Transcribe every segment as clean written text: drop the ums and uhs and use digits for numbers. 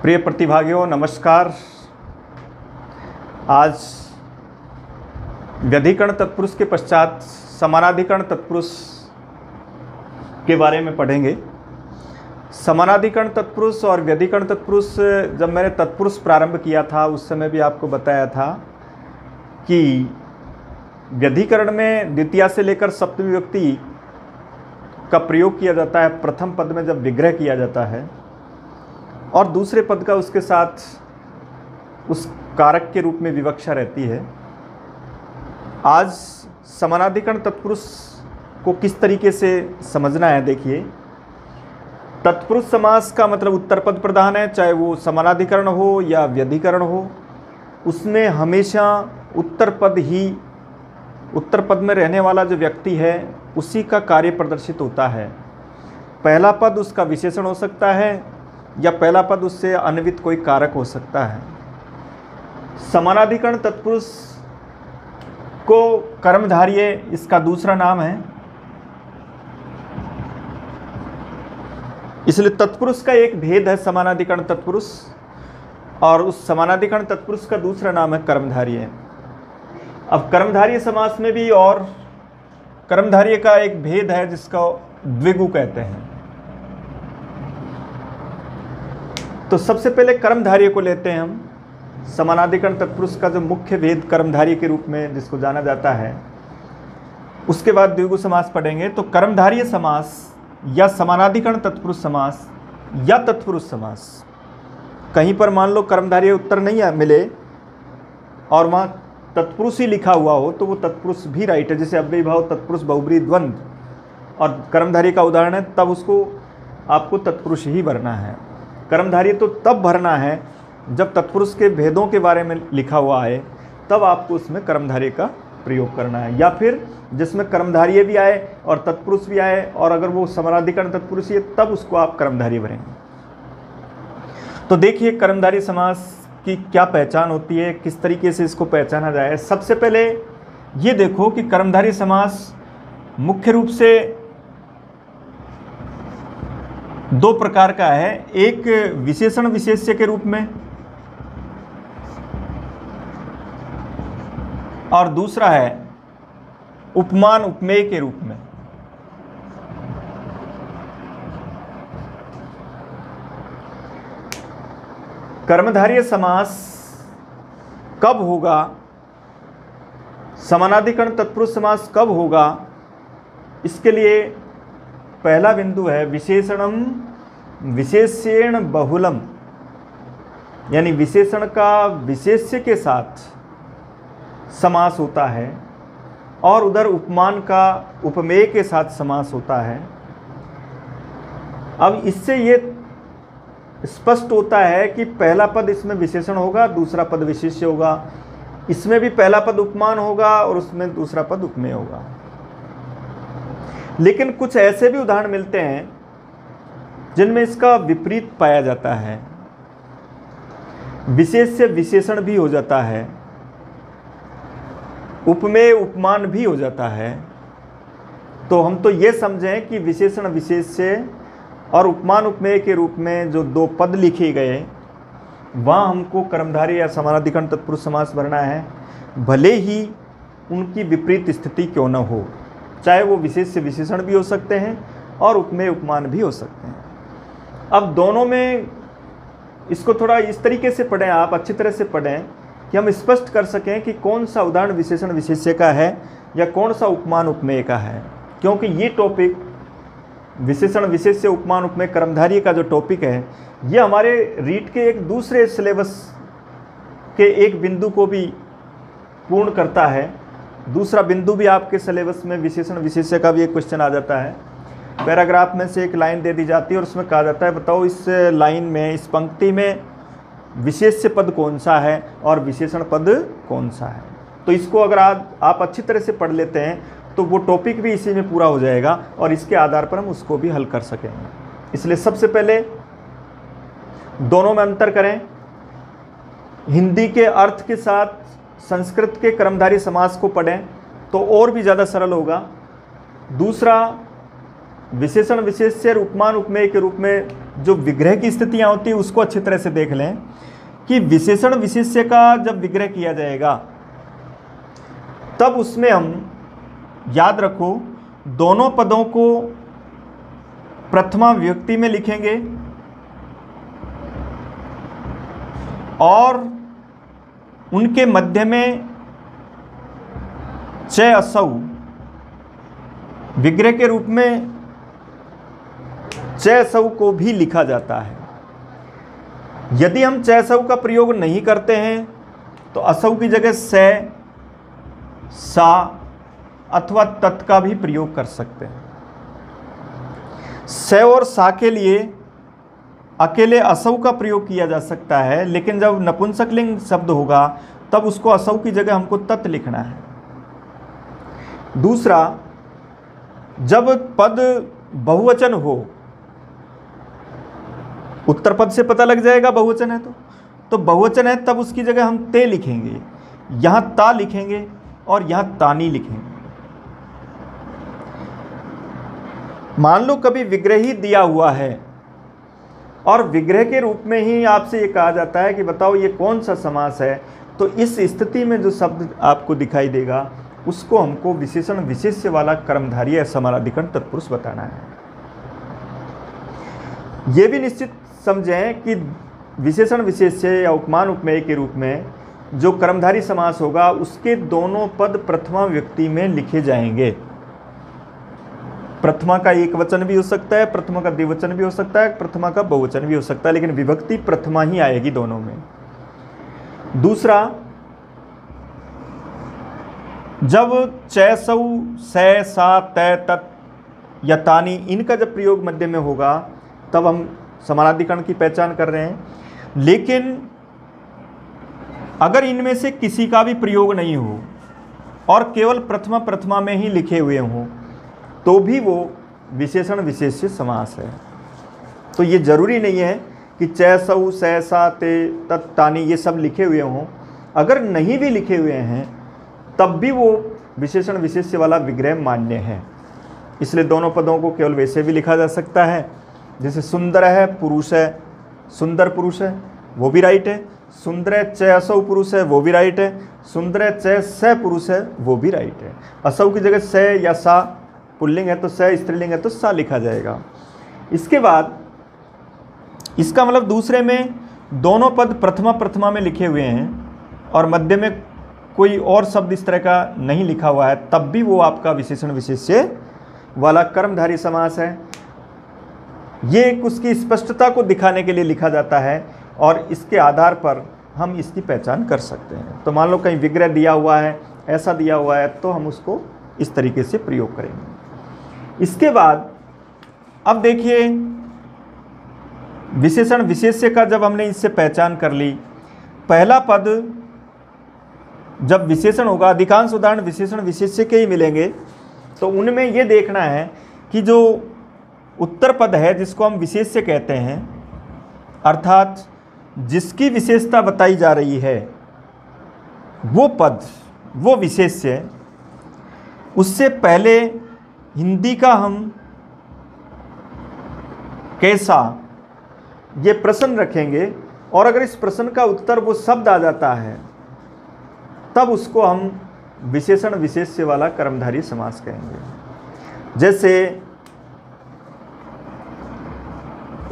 प्रिय प्रतिभागियों नमस्कार। आज व्यधिकरण तत्पुरुष के पश्चात समानाधिकरण तत्पुरुष के बारे में पढ़ेंगे। समानाधिकरण तत्पुरुष और व्यधिकरण तत्पुरुष, जब मैंने तत्पुरुष प्रारंभ किया था उस समय भी आपको बताया था कि व्यधिकरण में द्वितीया से लेकर सप्तमी विभक्ति का प्रयोग किया जाता है। प्रथम पद में जब विग्रह किया जाता है और दूसरे पद का उसके साथ उस कारक के रूप में विवक्षा रहती है। आज समानाधिकरण तत्पुरुष को किस तरीके से समझना है, देखिए। तत्पुरुष समास का मतलब उत्तर पद प्रधान है, चाहे वो समानाधिकरण हो या व्यधिकरण हो, उसमें हमेशा उत्तर पद में रहने वाला जो व्यक्ति है उसी का कार्य प्रदर्शित होता है। पहला पद उसका विशेषण हो सकता है या पहला पद उससे अन्वित कोई कारक हो सकता है। समानाधिकरण तत्पुरुष को कर्मधारय इसका दूसरा नाम है, इसलिए तत्पुरुष का एक भेद है समानाधिकरण तत्पुरुष, और उस समानाधिकरण तत्पुरुष का दूसरा नाम है कर्मधारय। अब कर्मधारय समास में भी और कर्मधारय का एक भेद है जिसको द्विगु कहते हैं। तो सबसे पहले कर्मधारय को लेते हैं हम। समानाधिकरण तत्पुरुष का जो मुख्य भेद कर्मधारय के रूप में जिसको जाना जाता है, उसके बाद द्विगु समास पढ़ेंगे। तो कर्मधारय समास या समानाधिकरण तत्पुरुष समास या तत्पुरुष समास, कहीं पर मान लो कर्मधारय उत्तर नहीं मिले और वहाँ तत्पुरुष ही लिखा हुआ हो तो वो तत्पुरुष भी राइट है। जैसे अव्ययी भाव तत्पुरुष बहुब्रीहि द्वंद्व और कर्मधारय का उदाहरण है, तब उसको आपको तत्पुरुष ही भरना है। कर्मधारय तो तब भरना है जब तत्पुरुष के भेदों के बारे में लिखा हुआ है, तब आपको उसमें कर्मधारय का प्रयोग करना है। या फिर जिसमें कर्मधारय भी आए और तत्पुरुष भी आए और अगर वो समानाधिकरण तत्पुरुष है तब उसको आप कर्मधारय भरेंगे। तो देखिए कर्मधारय समास की क्या पहचान होती है, किस तरीके से इसको पहचाना जाए। सबसे पहले ये देखो कि कर्मधारय समास मुख्य रूप से दो प्रकार का है। एक विशेषण विशेष्य के रूप में और दूसरा है उपमान उपमेय के रूप में। कर्मधारय समास कब होगा, समानाधिकरण तत्पुरुष समास कब होगा, इसके लिए पहला बिंदु है विशेषणम विशेष्येण बहुलम, यानी विशेषण का विशेष्य के साथ समास होता है और उधर उपमान का उपमेय के साथ समास होता है। अब इससे ये स्पष्ट होता है कि पहला पद इसमें विशेषण होगा, दूसरा पद विशेष्य होगा। इसमें भी पहला पद उपमान होगा और उसमें दूसरा पद उपमेय होगा। लेकिन कुछ ऐसे भी उदाहरण मिलते हैं जिनमें इसका विपरीत पाया जाता है, विशेष्य विशेषण भी हो जाता है, उपमेय उपमान भी हो जाता है। तो हम तो ये समझें कि विशेषण विशेष्य और उपमान उपमेय के रूप में जो दो पद लिखे गए वहाँ हमको कर्मधारय या समानाधिकरण तत्पुरुष समास भरना है, भले ही उनकी विपरीत स्थिति क्यों न हो। चाहे वो विशेष्य विशेषण भी हो सकते हैं और उपमेय उपमान भी हो सकते हैं। अब दोनों में इसको थोड़ा इस तरीके से पढ़ें, आप अच्छी तरह से पढ़ें कि हम स्पष्ट कर सकें कि कौन सा उदाहरण विशेषण विशेष्य का है या कौन सा उपमान उपमेय का है। क्योंकि ये टॉपिक विशेषण विशेष्य उपमान उपमेय कर्मधारय का जो टॉपिक है, ये हमारे रीट के एक दूसरे सिलेबस के एक बिंदु को भी पूर्ण करता है। दूसरा बिंदु भी आपके सिलेबस में विशेषण विशेष्य का भी एक क्वेश्चन आ जाता है। पैराग्राफ में से एक लाइन दे दी जाती है और उसमें कहा जाता है बताओ इस लाइन में, इस पंक्ति में विशेष्य पद कौन सा है और विशेषण पद कौन सा है। तो इसको अगर आप अच्छी तरह से पढ़ लेते हैं तो वो टॉपिक भी इसी में पूरा हो जाएगा और इसके आधार पर हम उसको भी हल कर सकेंगे। इसलिए सबसे पहले दोनों में अंतर करें। हिंदी के अर्थ के साथ संस्कृत के कर्मधारय समास को पढ़ें तो और भी ज़्यादा सरल होगा। दूसरा, विशेषण विशेष्य और उपमान उपमेय के रूप में जो विग्रह की स्थितियां होती है उसको अच्छी तरह से देख लें कि विशेषण विशेष्य का जब विग्रह किया जाएगा तब उसमें हम याद रखो दोनों पदों को प्रथमा विभक्ति में लिखेंगे और उनके मध्य में च असौ विग्रह के रूप में च असौ को भी लिखा जाता है। यदि हम च असौ का प्रयोग नहीं करते हैं तो असौ की जगह से, सा अथवा तत् का भी प्रयोग कर सकते हैं। से और सा के लिए अकेले असौ का प्रयोग किया जा सकता है, लेकिन जब नपुंसकलिंग शब्द होगा तब उसको असौ की जगह हमको तत् लिखना है। दूसरा, जब पद बहुवचन हो, उत्तर पद से पता लग जाएगा बहुवचन है तो बहुवचन है तब उसकी जगह हम ते लिखेंगे, यहां ता लिखेंगे और यहां तानी लिखेंगे। मान लो कभी विग्रह ही दिया हुआ है और विग्रह के रूप में ही आपसे ये कहा जाता है कि बताओ ये कौन सा समास है, तो इस स्थिति में जो शब्द आपको दिखाई देगा उसको हमको विशेषण विशेष्य वाला कर्मधारय या समानाधिकरण तत्पुरुष बताना है। ये भी निश्चित समझें कि विशेषण विशेष्य या उपमान उपमेय के रूप में जो कर्मधारी समास होगा उसके दोनों पद प्रथमा व्यक्ति में लिखे जाएंगे। प्रथमा का एक वचन भी हो सकता है, प्रथमा का द्विवचन भी हो सकता है, प्रथमा का बहुवचन भी हो सकता है, लेकिन विभक्ति प्रथमा ही आएगी दोनों में। दूसरा, जब च सौ से सा तय तत् या तानी इनका जब प्रयोग मध्य में होगा तब हम समानाधिकरण की पहचान कर रहे हैं। लेकिन अगर इनमें से किसी का भी प्रयोग नहीं हो और केवल प्रथमा में ही लिखे हुए हों तो भी वो विशेषण विशेष्य समास है। तो ये जरूरी नहीं है कि च सौ से सा ते तत् तानी ये सब लिखे हुए हों, अगर नहीं भी लिखे हुए हैं तब भी वो विशेषण विशेष्य वाला विग्रह मान्य है। इसलिए दोनों पदों को केवल वैसे भी लिखा जा सकता है, जैसे सुंदर है पुरुष है, सुंदर पुरुष है वो भी राइट है, सुंदर च असौ पुरुष है वो भी राइट है, सुंदर च स पुरुष है वो भी राइट है। असौ की जगह स या सा पुल्लिंग है तो स, स्त्रीलिंग है तो सा लिखा जाएगा। इसके बाद इसका मतलब दूसरे में दोनों पद प्रथमा में लिखे हुए हैं और मध्य में कोई और शब्द इस तरह का नहीं लिखा हुआ है, तब भी वो आपका विशेषण विशेष्य वाला कर्मधारी समास है। ये उसकी स्पष्टता को दिखाने के लिए लिखा जाता है और इसके आधार पर हम इसकी पहचान कर सकते हैं। तो मान लो कहीं विग्रह दिया हुआ है, ऐसा दिया हुआ है, तो हम उसको इस तरीके से प्रयोग करेंगे। इसके बाद अब देखिए, विशेषण विशेष्य का जब हमने इससे पहचान कर ली, पहला पद जब विशेषण होगा, अधिकांश उदाहरण विशेषण विशेष्य के ही मिलेंगे, तो उनमें ये देखना है कि जो उत्तर पद है जिसको हम विशेष्य कहते हैं, अर्थात जिसकी विशेषता बताई जा रही है वो पद, वो विशेष्य, उससे पहले हिंदी का हम कैसा ये प्रश्न रखेंगे और अगर इस प्रश्न का उत्तर वो शब्द आ जाता है तब उसको हम विशेषण विशेष्य वाला कर्मधारय समास कहेंगे। जैसे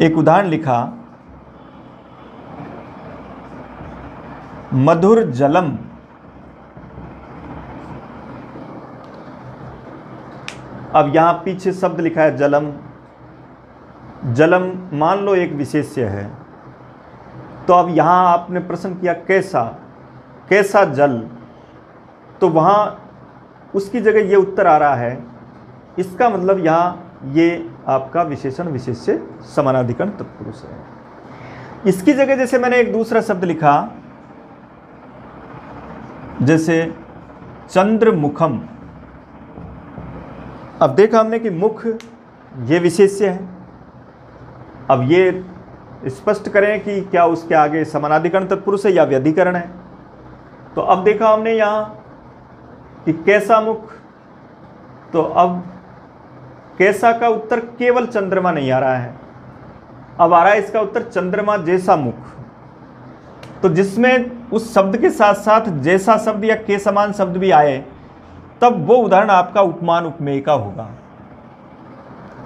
एक उदाहरण लिखा, मधुर जलम। अब यहां पीछे शब्द लिखा है जलम। जलम मान लो एक विशेष्य है, तो अब यहां आपने प्रश्न किया कैसा, कैसा जल, तो वहां उसकी जगह ये उत्तर आ रहा है। इसका मतलब यहां ये आपका विशेषण विशेष्य समानाधिकरण तत्पुरुष है। इसकी जगह जैसे मैंने एक दूसरा शब्द लिखा, जैसे चंद्रमुखम। अब देखा हमने कि मुख ये विशेष्य है। अब ये स्पष्ट करें कि क्या उसके आगे समानाधिकरण तत्पुरुष है या व्यधिकरण है। तो अब देखा हमने यहाँ कि कैसा मुख, तो अब कैसा का उत्तर केवल चंद्रमा नहीं आ रहा है, अब आ रहा है इसका उत्तर चंद्रमा जैसा मुख। तो जिसमें उस शब्द के साथ साथ जैसा शब्द या के समान शब्द भी आए, तब वो उदाहरण आपका उपमान उपमेय का होगा।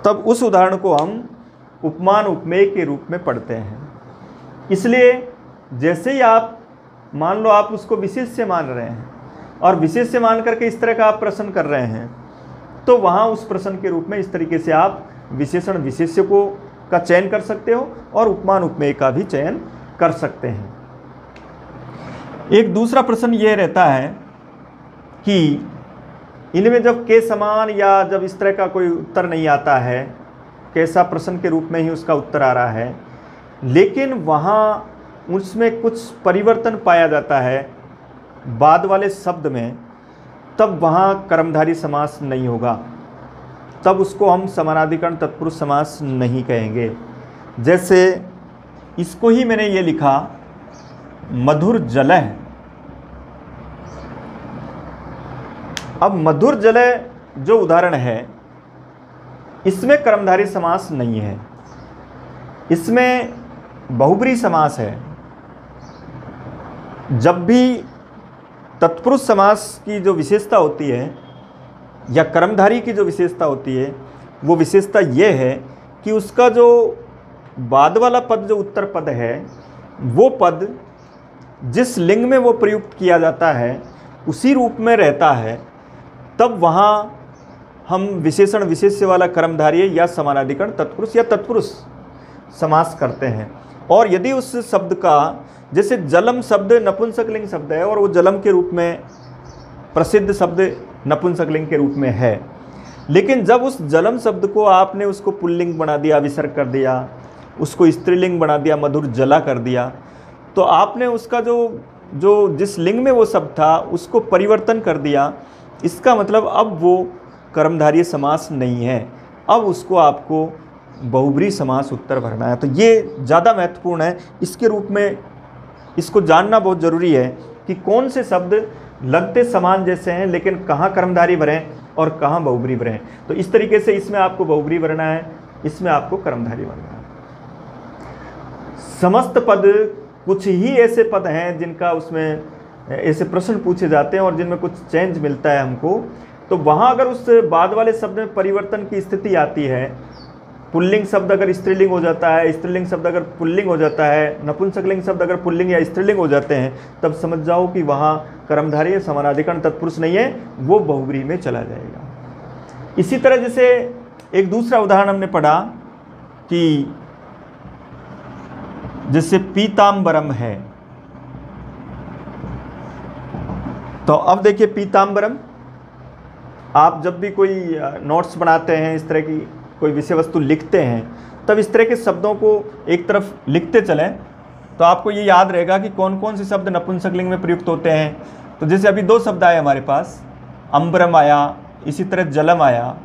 तब उस उदाहरण को हम उपमान उपमेय के रूप में पढ़ते हैं। इसलिए जैसे ही आप मान लो आप उसको विशेष से मान रहे हैं और विशेष से मान करके इस तरह का आप प्रश्न कर रहे हैं, तो वहाँ उस प्रश्न के रूप में इस तरीके से आप विशेषण विशेष्य को का चयन कर सकते हो और उपमान उपमेय का भी चयन कर सकते हैं। एक दूसरा प्रश्न ये रहता है कि इनमें जब के समान या जब इस तरह का कोई उत्तर नहीं आता है, कैसा प्रश्न के रूप में ही उसका उत्तर आ रहा है, लेकिन वहाँ उसमें कुछ परिवर्तन पाया जाता है बाद वाले शब्द में, तब वहाँ कर्मधारी समास नहीं होगा, तब उसको हम समानाधिकरण तत्पुरुष समास नहीं कहेंगे। जैसे इसको ही मैंने ये लिखा मधुर जलह। अब मधुर जलह जो उदाहरण है, इसमें कर्मधारी समास नहीं है, इसमें बहुब्रीहि समास है। जब भी तत्पुरुष समास की जो विशेषता होती है या कर्मधारी की जो विशेषता होती है, वो विशेषता ये है कि उसका जो बाद वाला पद जो उत्तर पद है, वो पद जिस लिंग में वो प्रयुक्त किया जाता है उसी रूप में रहता है, तब वहाँ हम विशेषण विशेष्य वाला कर्मधारय या समानाधिकरण तत्पुरुष या तत्पुरुष समास करते हैं। और यदि उस शब्द का, जैसे जलम शब्द नपुंसकलिंग शब्द है और वो जलम के रूप में प्रसिद्ध शब्द नपुंसकलिंग के रूप में है, लेकिन जब उस जलम शब्द को आपने उसको पुल्लिंग बना दिया, विसर्ग कर दिया, उसको स्त्रीलिंग बना दिया, मधुर जला कर दिया, तो आपने उसका जो जिस लिंग में वो शब्द था उसको परिवर्तन कर दिया। इसका मतलब अब वो कर्मधारय समास नहीं है, अब उसको आपको बहुब्रीहि समास उत्तर भरना है। तो ये ज़्यादा महत्वपूर्ण है, इसके रूप में इसको जानना बहुत ज़रूरी है कि कौन से शब्द लगते समान जैसे हैं लेकिन कहाँ कर्मधारय भरें और कहाँ बहुब्रीहि भरें। तो इस तरीके से इसमें आपको बहुब्रीहि भरना है, इसमें आपको कर्मधारय भरना है। समस्त पद, कुछ ही ऐसे पद हैं जिनका उसमें ऐसे प्रश्न पूछे जाते हैं और जिनमें कुछ चेंज मिलता है हमको, तो वहाँ अगर उस बाद वाले शब्द में परिवर्तन की स्थिति आती है, पुल्लिंग शब्द अगर स्त्रीलिंग हो जाता है, स्त्रीलिंग शब्द अगर पुल्लिंग हो जाता है, नपुंसकलिंग शब्द अगर पुल्लिंग या स्त्रीलिंग हो जाते हैं, तब समझ जाओ कि वहाँ कर्मधारय समानाधिकरण तत्पुरुष नहीं है, वो बहुब्रीहि में चला जाएगा। इसी तरह जैसे एक दूसरा उदाहरण हमने पढ़ा कि जैसे पीताम्बरम है, तो अब देखिए पीताम्बरम, आप जब भी कोई नोट्स बनाते हैं, इस तरह की कोई विषय वस्तु लिखते हैं, तब इस तरह के शब्दों को एक तरफ लिखते चलें, तो आपको ये याद रहेगा कि कौन कौन से शब्द नपुंसकलिंग में प्रयुक्त होते हैं। तो जैसे अभी 2 शब्द आए हमारे पास, अम्बरम आया, इसी तरह जलम आया।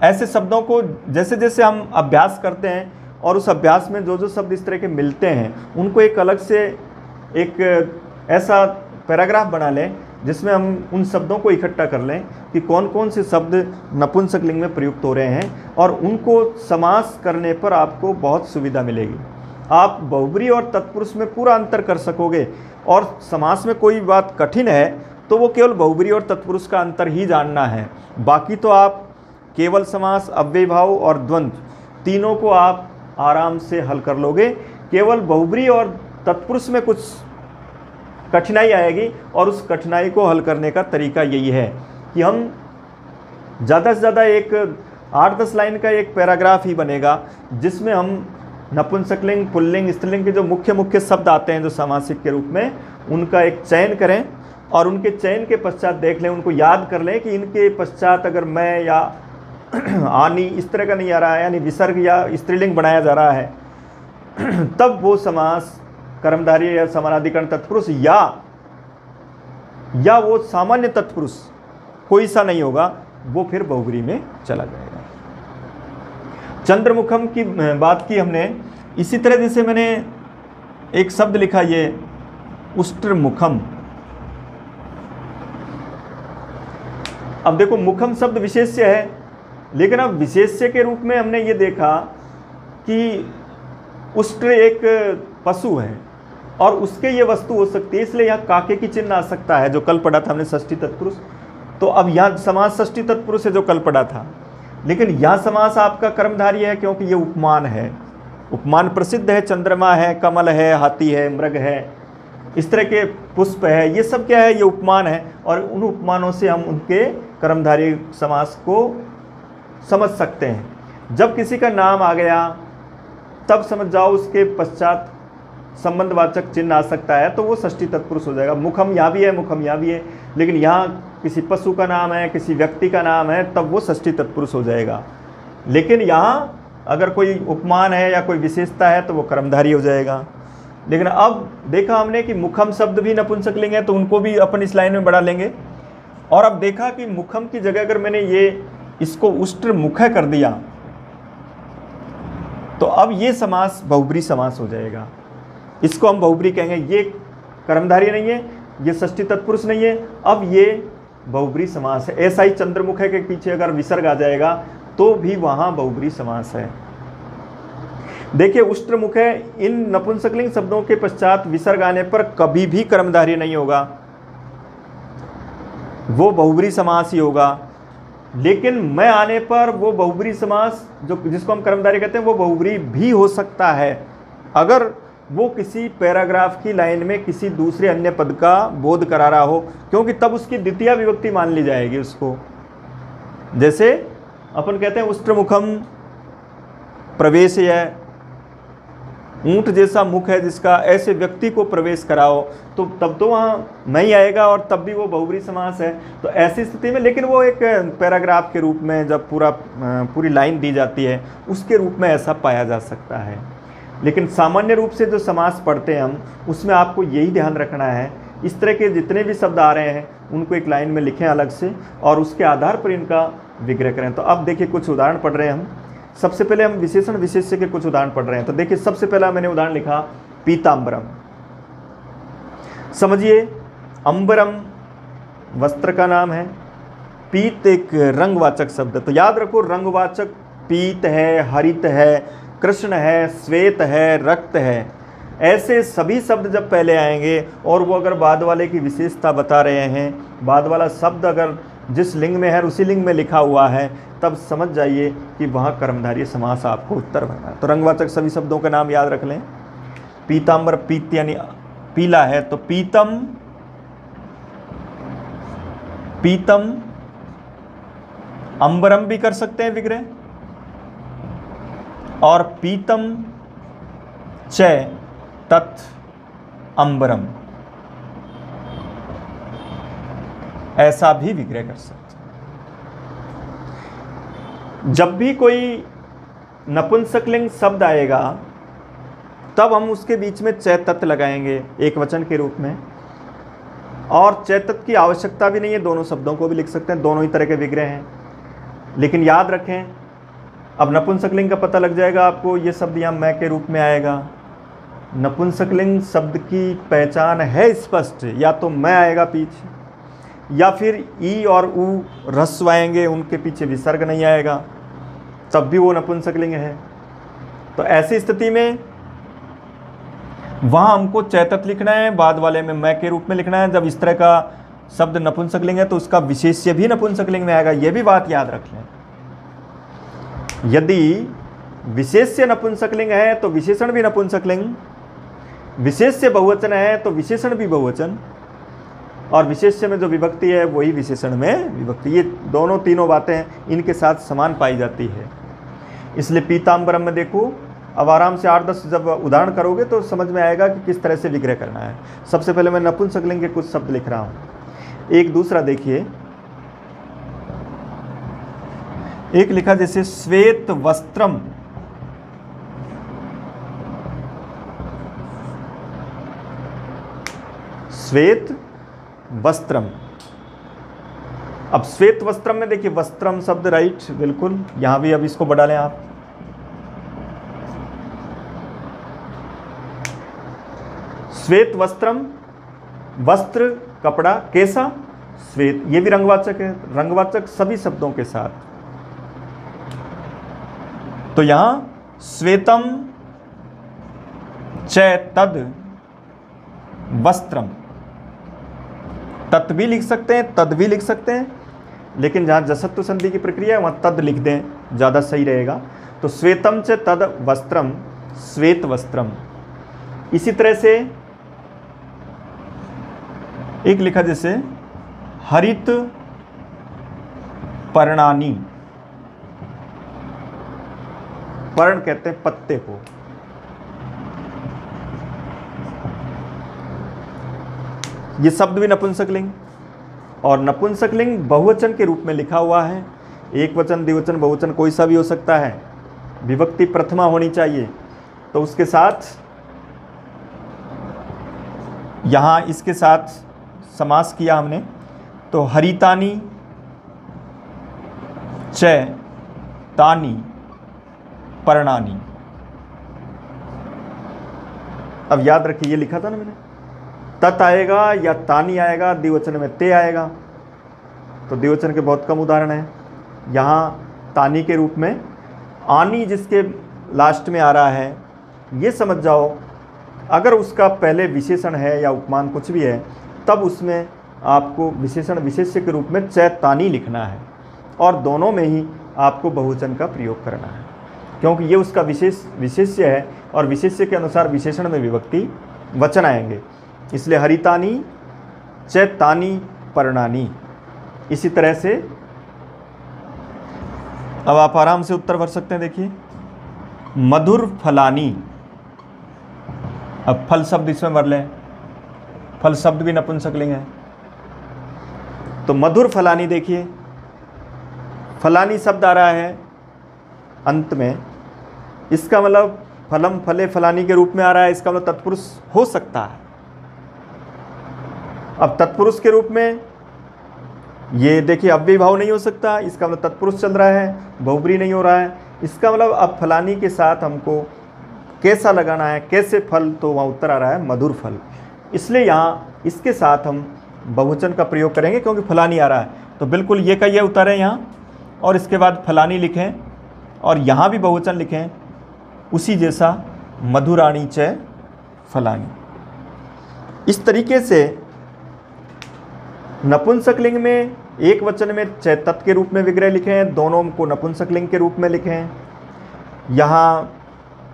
ऐसे शब्दों को जैसे जैसे हम अभ्यास करते हैं और उस अभ्यास में जो जो शब्द इस तरह के मिलते हैं, उनको एक अलग से एक ऐसा पैराग्राफ बना लें जिसमें हम उन शब्दों को इकट्ठा कर लें कि कौन कौन से शब्द नपुंसकलिंग में प्रयुक्त हो रहे हैं, और उनको समास करने पर आपको बहुत सुविधा मिलेगी। आप बहुब्रीहि और तत्पुरुष में पूरा अंतर कर सकोगे, और समास में कोई बात कठिन है तो वो केवल बहुब्रीहि और तत्पुरुष का अंतर ही जानना है। बाकी तो आप केवल समास, अव्ययभाव और द्वंद्व तीनों को आप आराम से हल कर लोगे। केवल बहुब्रीहि और तत्पुरुष में कुछ कठिनाई आएगी, और उस कठिनाई को हल करने का तरीका यही है कि हम ज़्यादा से ज़्यादा एक 8-10 लाइन का एक पैराग्राफ ही बनेगा, जिसमें हम नपुंसकलिंग, पुल्लिंग, स्त्रीलिंग के जो मुख्य मुख्य शब्द आते हैं जो सामासिक के रूप में, उनका एक चयन करें, और उनके चयन के पश्चात देख लें, उनको याद कर लें कि इनके पश्चात अगर मैं या आनी इस तरह का नहीं आ रहा है, यानी विसर्ग या स्त्रीलिंग बनाया जा रहा है, तब वो समास कर्मधारय या समानाधिकरण तत्पुरुष या वो सामान्य तत्पुरुष कोई सा नहीं होगा, वो फिर बहुब्रीहि में चला जाएगा। चंद्रमुखम की बात की हमने। इसी तरह जैसे मैंने एक शब्द लिखा, ये उष्ट्रमुखम। अब देखो मुखम शब्द विशेष्य है लेकिन अब विशेष्य के रूप में हमने ये देखा कि उष्ट्र एक पशु है और उसके ये वस्तु हो सकती है, इसलिए यहाँ काके की चिन्ह आ सकता है, जो कल पढ़ा था हमने षष्ठी तत्पुरुष। तो अब यहाँ समास षष्ठी तत्पुरुष है जो कल पढ़ा था, लेकिन यह समास आपका कर्मधारी है क्योंकि ये उपमान है। उपमान प्रसिद्ध है, चंद्रमा है, कमल है, हाथी है, मृग है, इस तरह के पुष्प है, ये सब क्या है, ये उपमान है। और उन उपमानों से हम उनके कर्मधारी समास को समझ सकते हैं। जब किसी का नाम आ गया तब समझ जाओ उसके पश्चात संबंधवाचक चिन्ह आ सकता है, तो वो षष्ठी तत्पुरुष हो जाएगा। मुखम यहाँ भी है, मुखम यहाँ भी है, लेकिन यहाँ किसी पशु का नाम है, किसी व्यक्ति का नाम है, तब वो षष्ठी तत्पुरुष हो जाएगा। लेकिन यहाँ अगर कोई उपमान है या कोई विशेषता है तो वो कर्मधारी हो जाएगा। लेकिन अब देखा हमने कि मुखम शब्द भी नपुंसकलिंग है, तो उनको भी अपन इस लाइन में बढ़ा लेंगे। और अब देखा कि मुखम की जगह अगर मैंने इसको उष्ट्र मुख कर दिया तो अब ये समास बहुब्री समास हो जाएगा। इसको हम बहुब्री कहेंगे। ये कर्मधारी नहीं है, ये षष्ठी तत्पुरुष नहीं है, अब ये बहुब्री समास है। ऐसा ही चंद्रमुख के पीछे अगर विसर्ग आ जाएगा तो भी वहां बहुब्री समास है। देखिए उष्ट्रमुख है, इन नपुंसकलिंग शब्दों के पश्चात विसर्ग आने पर कभी भी कर्मधारी नहीं होगा, वो बहुब्री समास ही होगा। लेकिन मैं आने पर वो बहुब्री समास जो जिसको हम कर्मधारी कहते हैं वो बहुब्री भी हो सकता है, अगर वो किसी पैराग्राफ की लाइन में किसी दूसरे अन्य पद का बोध करा रहा हो, क्योंकि तब उसकी द्वितीय विभक्ति मान ली जाएगी उसको। जैसे अपन कहते हैं उष्ट्रमुखम प्रवेश है, ऊंट जैसा मुख है जिसका, ऐसे व्यक्ति को प्रवेश कराओ, तो तब तो वहाँ नहीं आएगा और तब भी वो बहुब्री समास है। तो ऐसी स्थिति में, लेकिन वो एक पैराग्राफ के रूप में जब पूरी लाइन दी जाती है उसके रूप में ऐसा पाया जा सकता है। लेकिन सामान्य रूप से जो समास पढ़ते हैं हम, उसमें आपको यही ध्यान रखना है, इस तरह के जितने भी शब्द आ रहे हैं उनको एक लाइन में लिखें अलग से और उसके आधार पर इनका विग्रह करें। तो अब देखिए कुछ उदाहरण पढ़ रहे हैं हम। सबसे पहले हम विशेषण विशेष्य के कुछ उदाहरण पढ़ रहे हैं। तो देखिए सबसे पहला मैंने उदाहरण लिखा पीतांबरम। समझिए, अंबरम वस्त्र का नाम है, पीत एक रंगवाचक शब्द है। तो याद रखो, रंगवाचक पीत है, हरित है, कृष्ण है, श्वेत है, रक्त है, ऐसे सभी शब्द जब पहले आएंगे और वो अगर बाद वाले की विशेषता बता रहे हैं, बाद वाला शब्द अगर जिस लिंग में है उसी लिंग में लिखा हुआ है, तब समझ जाइए कि वहाँ कर्मधारय समास आपको उत्तर भरना है। तो रंगवाचक सभी शब्दों के नाम याद रख लें। पीतांबर, पीत यानी पीला है, तो पीतम, पीतम, अंबरम भी कर सकते हैं विग्रह, और पीतम च तत् अंबरम, ऐसा भी विग्रह कर सकते हैं। जब भी कोई नपुंसकलिंग शब्द आएगा तब हम उसके बीच में च तत् लगाएंगे एक वचन के रूप में, और च तत् की आवश्यकता भी नहीं है, दोनों शब्दों को भी लिख सकते हैं, दोनों ही तरह के विग्रह हैं। लेकिन याद रखें, अब नपुंसकलिंग का पता लग जाएगा आपको, ये शब्द यहाँ मैं के रूप में आएगा। नपुंसकलिंग शब्द की पहचान है स्पष्ट, या तो मैं आएगा पीछे, या फिर ई और ऊ ह्रस्व आएंगे, उनके पीछे विसर्ग नहीं आएगा, तब भी वो नपुंसकलिंग है। तो ऐसी स्थिति में वहाँ हमको च तत् लिखना है, बाद वाले में मैं के रूप में लिखना है। जब इस तरह का शब्द नपुंसकलिंग है तो उसका विशेष्य भी नपुंसकलिंग में आएगा, ये भी बात याद रख लें। यदि विशेष्य नपुंसकलिंग है तो विशेषण भी नपुंसकलिंग, विशेष्य बहुवचन है तो विशेषण भी बहुवचन, और विशेष्य में जो विभक्ति है वही विशेषण में विभक्ति। ये दोनों तीनों बातें इनके साथ समान पाई जाती है। इसलिए पीतांबरम में देखो, अब आराम से 8-10 जब उदाहरण करोगे तो समझ में आएगा कि किस तरह से विग्रह करना है। सबसे पहले मैं नपुंसकलिंग के कुछ शब्द लिख रहा हूँ। एक दूसरा देखिए, एक लिखा जैसे श्वेत वस्त्रम, श्वेत वस्त्रम। अब श्वेत वस्त्रम में देखिए वस्त्रम शब्द राइट, बिल्कुल, यहां भी अब इसको बढ़ा लें आप। श्वेत वस्त्रम, वस्त्र कपड़ा, कैसा, श्वेत, ये भी रंगवाचक है, रंगवाचक सभी शब्दों के साथ। तो यहाँ श्वेतम च तद वस्त्रम, तत् भी लिख सकते हैं, तद भी लिख सकते हैं, लेकिन जहाँ जसत्व संधि की प्रक्रिया है वहाँ तद लिख दें, ज़्यादा सही रहेगा। तो श्वेतम च तद वस्त्रम, श्वेत वस्त्रम। इसी तरह से एक लिखा जैसे हरित पर्णानी, पर्ण कहते हैं पत्ते को, ये शब्द भी नपुंसकलिंग, और नपुंसकलिंग बहुवचन के रूप में लिखा हुआ है। एक वचन, द्विवचन, बहुवचन कोई सा भी हो सकता है, विभक्ति प्रथमा होनी चाहिए। तो उसके साथ यहाँ इसके साथ समास किया हमने, तो हरितानी च तानी पर्णानी। अब याद रखिए, ये लिखा था ना मैंने, तत् आएगा या तानी आएगा, द्विवचन में ते आएगा। तो द्विवचन के बहुत कम उदाहरण हैं। यहाँ तानी के रूप में आनी जिसके लास्ट में आ रहा है, ये समझ जाओ अगर उसका पहले विशेषण है या उपमान कुछ भी है, तब उसमें आपको विशेषण विशेष्य के रूप में चैतानी लिखना है, और दोनों में ही आपको बहुवचन का प्रयोग करना है, क्योंकि ये उसका विशेष्य है, और विशेष्य के अनुसार विशेषण में विभक्ति वचन आएंगे। इसलिए हरितानी चैतानी पर्णानी। इसी तरह से अब आप आराम से उत्तर भर सकते हैं। देखिए, मधुर फलानी, अब फल शब्द इसमें भर लें, फल शब्द भी नपुंसकलिंग है। तो मधुर फलानी, देखिए फलानी शब्द आ रहा है अंत में, इसका मतलब फलम फले फलानी के रूप में आ रहा है, इसका मतलब तत्पुरुष हो सकता है। अब तत्पुरुष के रूप में ये देखिए अव्ययी भाव नहीं हो सकता, इसका मतलब तत्पुरुष चल रहा है, बहुब्री नहीं हो रहा है। इसका मतलब अब फलानी के साथ हमको कैसा लगाना है, कैसे फल, तो वहाँ उत्तर आ रहा है मधुर फल। इसलिए यहाँ इसके साथ हम बहुवचन का प्रयोग करेंगे, क्योंकि फलानी आ रहा है। तो बिल्कुल ये का ये उत्तर है यहाँ, और इसके बाद फलानी लिखें, और यहाँ भी बहुवचन लिखें उसी जैसा, मधुराणी च फलानी। इस तरीके से नपुंसकलिंग में एक वचन में चैतत के रूप में विग्रह लिखें, दोनों को नपुंसकलिंग के रूप में लिखें। यहाँ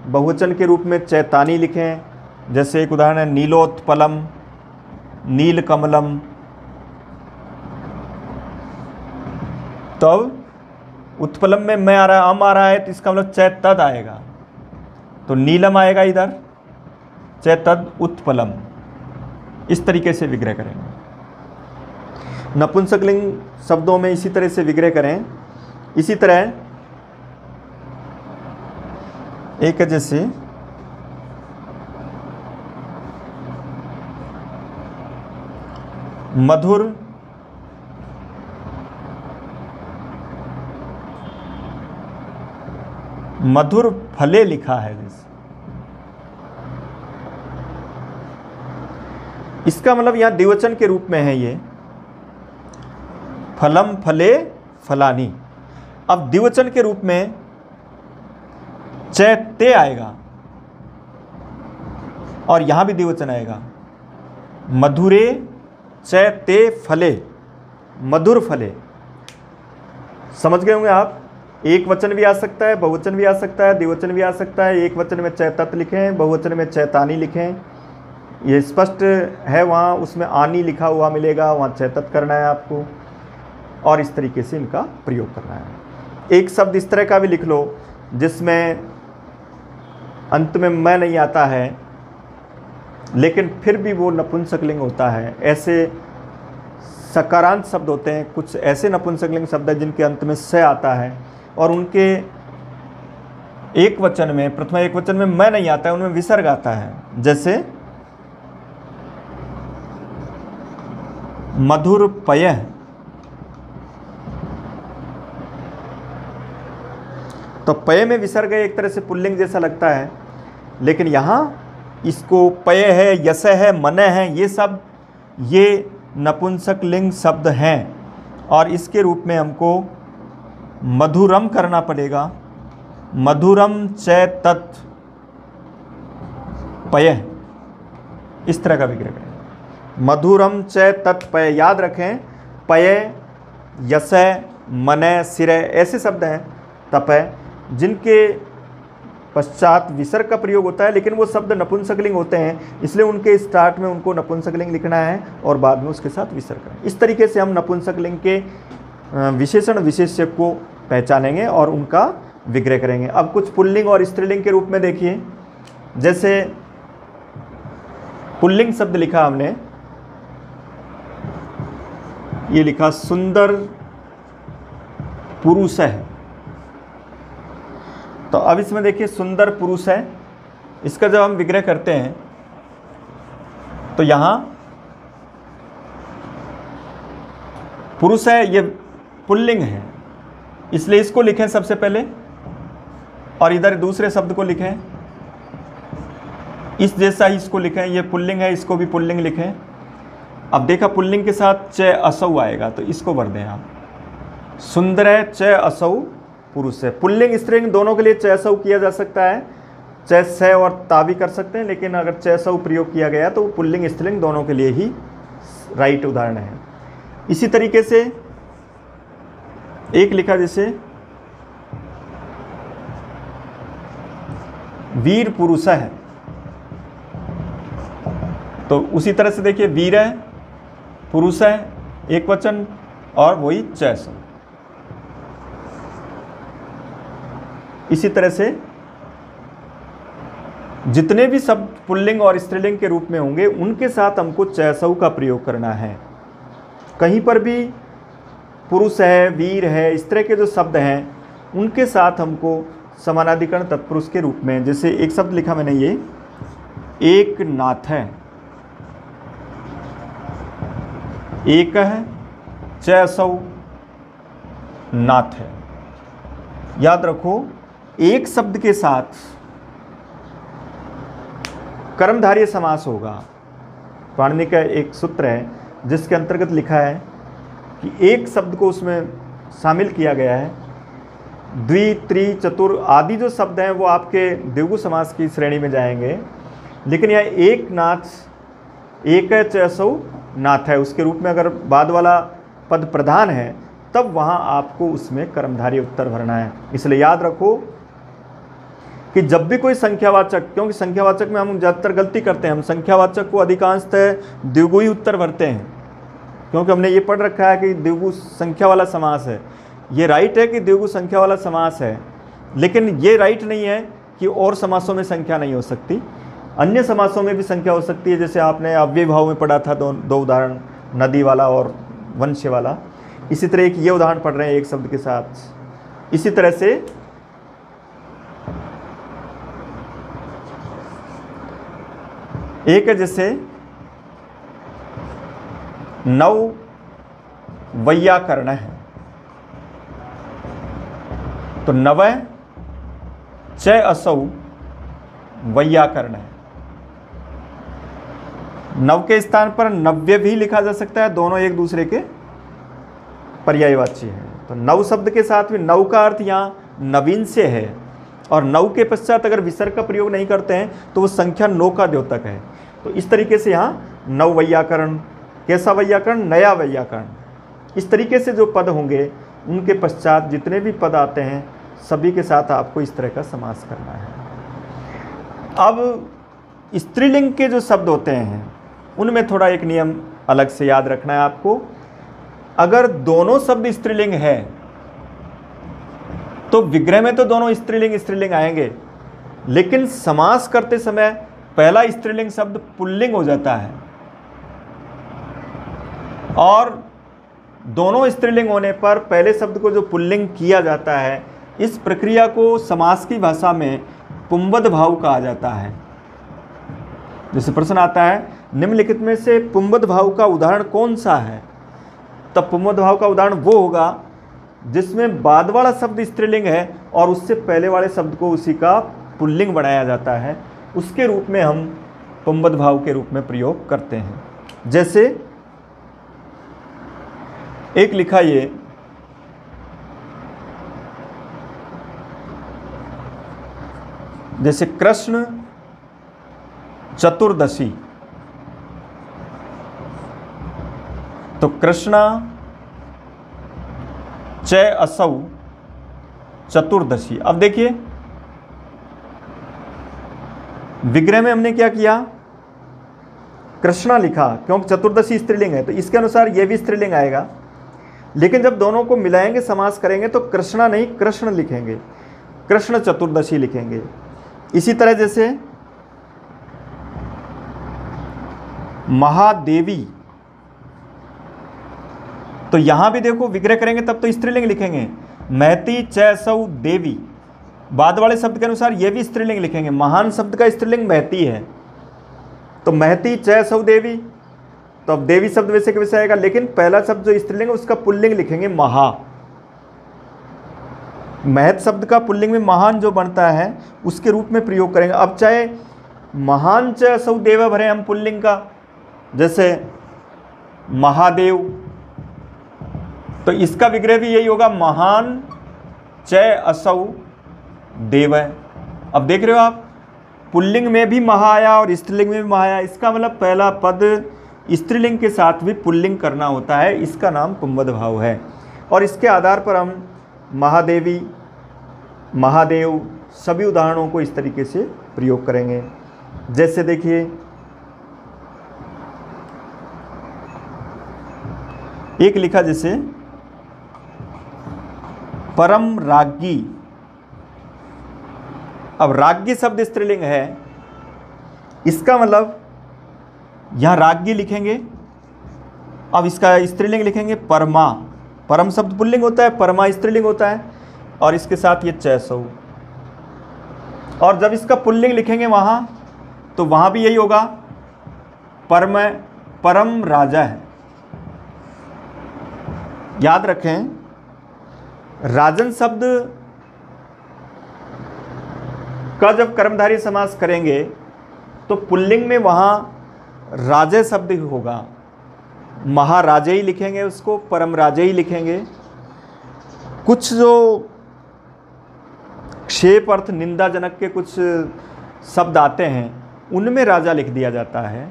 बहुवचन के रूप में चैतानी लिखें, जैसे एक उदाहरण है नीलोत्पलम, नीलकमलम। तब उत्पलम में मैं आ रहा है, अम आ रहा है, तो इसका मतलब चैतद आएगा, तो नीलम आएगा इधर, चैतद उत्पलम। इस तरीके से विग्रह करेंगे। नपुंसकलिंग शब्दों में इसी तरह से विग्रह करें। इसी तरह एक जैसे मधुर मधुर फले लिखा है, जैसे इसका मतलब यहां द्विवचन के रूप में है ये, फलम फले फलानी। अब द्विवचन के रूप में चैते आएगा, और यहां भी द्विवचन आएगा, मधुरे चैते फले, मधुर फले। समझ गए होंगे आप। एक वचन भी आ सकता है, बहुवचन भी आ सकता है, द्विवचन भी आ सकता है। एक वचन में चैतत लिखें, बहुवचन में चैतानी लिखें, ये स्पष्ट है। वहाँ उसमें आनी लिखा हुआ मिलेगा, वहाँ चैतत करना है आपको, और इस तरीके से इनका प्रयोग करना है। एक शब्द इस तरह का भी लिख लो जिसमें अंत में मैं नहीं आता है, लेकिन फिर भी वो नपुंसकलिंग होता है। ऐसे सकारांत शब्द होते हैं, कुछ ऐसे नपुंसकलिंग शब्द हैं जिनके अंत में से आता है, और उनके एक वचन में, प्रथमा एक वचन में मैं नहीं आता है, उनमें विसर्ग आता है। जैसे मधुर पय, तो पय में विसर्ग एक तरह से पुल्लिंग जैसा लगता है, लेकिन यहाँ इसको पय है, यस है, मन है, ये सब ये नपुंसकलिंग शब्द हैं, और इसके रूप में हमको मधुरम करना पड़ेगा, मधुरम च तत् पय, इस तरह का विग्रह करें। मधुरम च तत् पय, याद रखें पय, यशय, मनय, सिरय ऐसे शब्द हैं तपय जिनके पश्चात विसर्ग का प्रयोग होता है, लेकिन वो शब्द नपुंसकलिंग होते हैं, इसलिए उनके स्टार्ट में उनको नपुंसकलिंग लिखना है और बाद में उसके साथ विसर्ग करना है। इस तरीके से हम नपुंसकलिंग के विशेषण विशेष्य को पहचानेंगे और उनका विग्रह करेंगे। अब कुछ पुल्लिंग और स्त्रीलिंग के रूप में देखिए, जैसे पुल्लिंग शब्द लिखा हमने, ये लिखा सुंदर पुरुष है। तो अब इसमें देखिए सुंदर पुरुष है, इसका जब हम विग्रह करते हैं तो यहां पुरुष है, ये पुल्लिंग है, इसलिए इसको लिखें सबसे पहले और इधर दूसरे शब्द को लिखें, इस जैसा ही इसको लिखें, ये पुल्लिंग है, इसको भी पुल्लिंग लिखें। अब देखा पुल्लिंग के साथ च असौ आएगा तो इसको भर दें आप, सुंदर है च असौ पुरुष है। पुल्लिंग स्त्रीलिंग दोनों के लिए च असौ किया जा सकता है, च स और ता भी कर सकते हैं, लेकिन अगर च असौ प्रयोग किया गया तो पुल्लिंग स्त्रीलिंग दोनों के लिए ही राइट उदाहरण है। इसी तरीके से एक लिखा जैसे वीर पुरुष है, तो उसी तरह से देखिए वीर है, पुरुष है, एक वचन और वही च सौ। इसी तरह से जितने भी शब्द पुल्लिंग और स्त्रीलिंग के रूप में होंगे उनके साथ हमको च सौ का प्रयोग करना है। कहीं पर भी पुरुष है, वीर है, इस तरह के जो शब्द हैं उनके साथ हमको समानाधिकरण तत्पुरुष के रूप में, जैसे एक शब्द लिखा मैंने ये एक नाथ है, एक है च सौ नाथ है। याद रखो एक शब्द के साथ कर्मधारय समास होगा। पाणिनि का एक सूत्र है जिसके अंतर्गत लिखा है कि एक शब्द को उसमें शामिल किया गया है। द्वि, त्रि, चतुर आदि जो शब्द हैं वो आपके द्विगु समास की श्रेणी में जाएंगे, लेकिन यह एक नाथ, एक च सौ नाथ है, उसके रूप में अगर बाद वाला पद प्रधान है तब वहाँ आपको उसमें कर्मधारय उत्तर भरना है। इसलिए याद रखो कि जब भी कोई संख्यावाचक, क्योंकि संख्यावाचक में हम ज़्यादातर गलती करते हैं, हम संख्यावाचक को अधिकांशतः द्विगु ही उत्तर भरते हैं, क्योंकि हमने ये पढ़ रखा है कि द्विगु संख्या वाला समास है। ये राइट है कि द्विगु संख्या वाला समास है, लेकिन ये राइट नहीं है कि और समासों में संख्या नहीं हो सकती, अन्य समासों में भी संख्या हो सकती है। जैसे आपने अव्यय भाव में पढ़ा था दो उदाहरण, नदी वाला और वंश्य वाला। इसी तरह एक ये उदाहरण पढ़ रहे हैं एक शब्द के साथ। इसी तरह से एक जैसे नव वैयाकरण है, तो नवय च असौ वैयाकरण है। नव के स्थान पर नव्य भी लिखा जा सकता है, दोनों एक दूसरे के पर्यायवाची हैं। तो नव शब्द के साथ भी नव का अर्थ यहाँ नवीन से है, और नव के पश्चात अगर विसर्ग का प्रयोग नहीं करते हैं तो वो संख्या 9 का द्योतक है। तो इस तरीके से यहाँ नव वैयाकरण, कैसा वैयाकरण, नया वैयाकरण, इस तरीके से जो पद होंगे उनके पश्चात जितने भी पद आते हैं सभी के साथ आपको इस तरह का समास करना है। अब स्त्रीलिंग के जो शब्द होते हैं उनमें थोड़ा एक नियम अलग से याद रखना है आपको। अगर दोनों शब्द स्त्रीलिंग है तो विग्रह में तो दोनों स्त्रीलिंग आएंगे, लेकिन समास करते समय पहला स्त्रीलिंग शब्द पुल्लिंग हो जाता है, और दोनों स्त्रीलिंग होने पर पहले शब्द को जो पुल्लिंग किया जाता है, इस प्रक्रिया को समास की भाषा में पुंबद भाव कहा जाता है। जैसे प्रश्न आता है निम्नलिखित में से पुंबद भाव का उदाहरण कौन सा है, तब पुंबद भाव का उदाहरण वो होगा जिसमें बाद वाला शब्द स्त्रीलिंग है और उससे पहले वाले शब्द को उसी का पुल्लिंग बनाया जाता है, उसके रूप में हम पुंबद भाव के रूप में प्रयोग करते हैं। जैसे एक लिखा ये जैसे कृष्ण चतुर्दशी, तो कृष्णा च असौ चतुर्दशी। अब देखिए विग्रह में हमने क्या किया, कृष्णा लिखा क्योंकि चतुर्दशी स्त्रीलिंग है, तो इसके अनुसार यह भी स्त्रीलिंग आएगा। लेकिन जब दोनों को मिलाएंगे, समास करेंगे, तो कृष्णा नहीं कृष्ण लिखेंगे, कृष्ण चतुर्दशी लिखेंगे। इसी तरह जैसे महादेवी, तो यहां भी देखो विग्रह करेंगे तब तो स्त्रीलिंग लिखेंगे, महती च सौ देवी। बाद वाले शब्द के अनुसार यह भी स्त्रीलिंग लिखेंगे। महान शब्द का स्त्रीलिंग महती है, तो महती च सौ देवी, तो अब देवी शब्द वैसे के वैसे आएगा, लेकिन पहला शब्द जो स्त्रीलिंग है उसका पुल्लिंग लिखेंगे महा। महत शब्द का पुल्लिंग में महान जो बनता है उसके रूप में प्रयोग करेंगे। अब चाहे महान च सौ देव भरे हम पुल्लिंग का, जैसे महादेव, तो इसका विग्रह भी यही होगा, महान च असौ देव। अब देख रहे हो आप, पुल्लिंग में भी महा आया और स्त्रीलिंग में भी महा आया। इसका मतलब पहला पद स्त्रीलिंग के साथ भी पुल्लिंग करना होता है, इसका नाम पुंवद भाव है। और इसके आधार पर हम महादेवी, महादेव सभी उदाहरणों को इस तरीके से प्रयोग करेंगे। जैसे देखिए एक लिखा जैसे परम राज्ञी। अब राज्ञी शब्द स्त्रीलिंग है, इसका मतलब यहां राज्ञी लिखेंगे, अब इसका स्त्रीलिंग लिखेंगे परमा। परम शब्द पुल्लिंग होता है, परमा स्त्रीलिंग होता है, और इसके साथ ये चैसौ। और जब इसका पुल्लिंग लिखेंगे वहां, तो वहां भी यही होगा, परम राजा है। याद रखें, राजन शब्द का जब कर्मधारय समास करेंगे तो पुल्लिंग में वहां राजे शब्द ही होगा, महाराजे ही लिखेंगे उसको, परम राजे ही लिखेंगे। कुछ जो क्षेप अर्थ निंदाजनक के कुछ शब्द आते हैं उनमें राजा लिख दिया जाता है,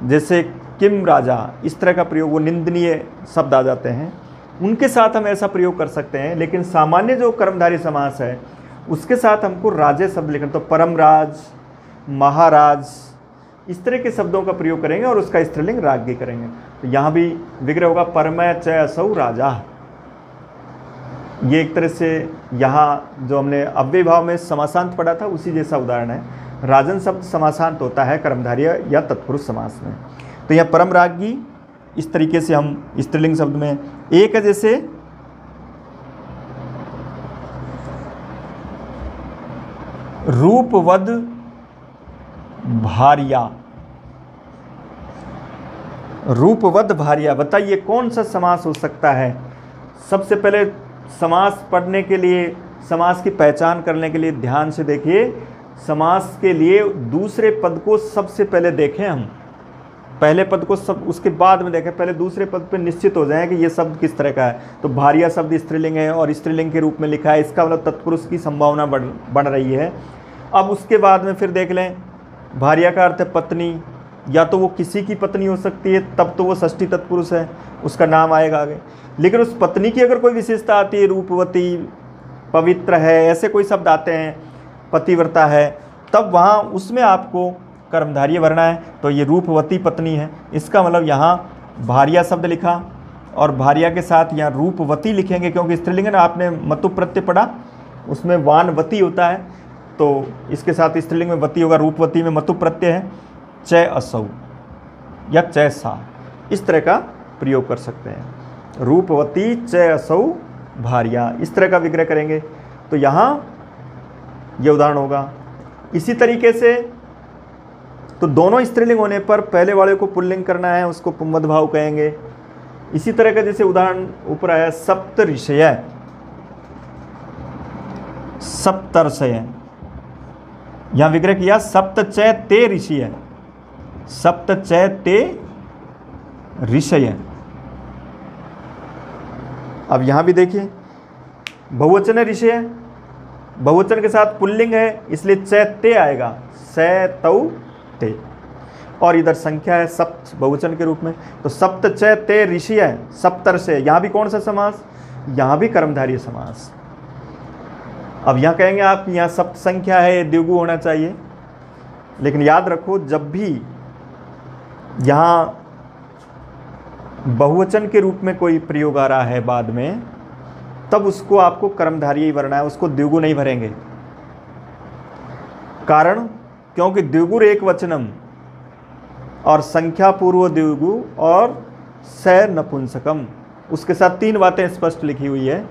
जैसे किम राजा, इस तरह का प्रयोग, वो निंदनीय शब्द आ जाते हैं, उनके साथ हम ऐसा प्रयोग कर सकते हैं। लेकिन सामान्य जो कर्मधारय समास है उसके साथ हमको राजे शब्द लिखना, तो परमराज, महाराज, इस तरह के शब्दों का प्रयोग करेंगे और उसका स्त्रीलिंग राज्ञी करेंगे। तो यहाँ भी विग्रह होगा परमय च असौ राजा। ये एक तरह से यहाँ जो हमने अव्यय भाव में समासांत पढ़ा था उसी जैसा उदाहरण है। राजन शब्द समासांत होता है कर्मधारय या तत्पुरुष समास में। तो यहाँ परम राज्ञी, इस तरीके से हम स्त्रीलिंग शब्द में एक है, जैसे रूपवद भार्या। रूपवद भार्या, बताइए कौन सा समास हो सकता है। सबसे पहले समास पढ़ने के लिए, समास की पहचान करने के लिए ध्यान से देखिए, समास के लिए दूसरे पद को सबसे पहले देखें हम, पहले पद को सब उसके बाद में देखें, पहले दूसरे पद पे निश्चित हो जाएं कि ये शब्द किस तरह का है। तो भार्या शब्द स्त्रीलिंग है और स्त्रीलिंग के रूप में लिखा है, इसका मतलब तत्पुरुष की संभावना बढ़ रही है। अब उसके बाद में फिर देख लें, भार्या का अर्थ है पत्नी, या तो वो किसी की पत्नी हो सकती है, तब तो वो षष्ठी तत्पुरुष है, उसका नाम आएगा आगे। लेकिन उस पत्नी की अगर कोई विशेषता आती है, रूपवती, पवित्र है, ऐसे कोई शब्द आते हैं, पतिव्रता है, तब वहाँ उसमें आपको कर्मधारय भरना है। तो ये रूपवती पत्नी है, इसका मतलब यहाँ भार्या शब्द लिखा और भार्या के साथ यहाँ रूपवती लिखेंगे, क्योंकि स्त्रीलिंग ना, आपने मतु प्रत्यय पढ़ा, उसमें वानवती होता है, तो इसके साथ स्त्रीलिंग में वती होगा, रूपवती में मतु प्रत्यय है, च असौ या च सा, इस तरह का प्रयोग कर सकते हैं। रूपवती च असौ भार्या, इस तरह का विग्रह करेंगे तो यहाँ यह उदाहरण होगा। इसी तरीके से तो दोनों स्त्रीलिंग होने पर पहले वाले को पुल्लिंग करना है, उसको पुंवद भाव कहेंगे। इसी तरह का जैसे उदाहरण ऊपर आया, सप्त ऋषय, सप्तर्षय, यहाँ विग्रह किया सप्त च ते ऋषि, सप्त च ते ऋषय। अब यहाँ भी देखिए बहुवचन ऋषय, बहुवचन के साथ पुल्लिंग है इसलिए चैते आएगा, सैतौ ते। और इधर संख्या है सप्त बहुवचन के रूप में, तो सप्त चैते ऋषि है, सप्तर से। यहाँ भी कौन सा समास, यहाँ भी कर्मधारय समास। अब यहाँ कहेंगे आप यहाँ सप्त संख्या है, द्विगु होना चाहिए, लेकिन याद रखो जब भी यहाँ बहुवचन के रूप में कोई प्रयोग आ रहा है बाद में, तब उसको आपको कर्मधारय ही भरना है, उसको द्विगु नहीं भरेंगे। कारण क्योंकि द्विगुर एक वचनम और संख्या पूर्व द्विगु और स नपुंसकम, उसके साथ तीन बातें स्पष्ट लिखी हुई है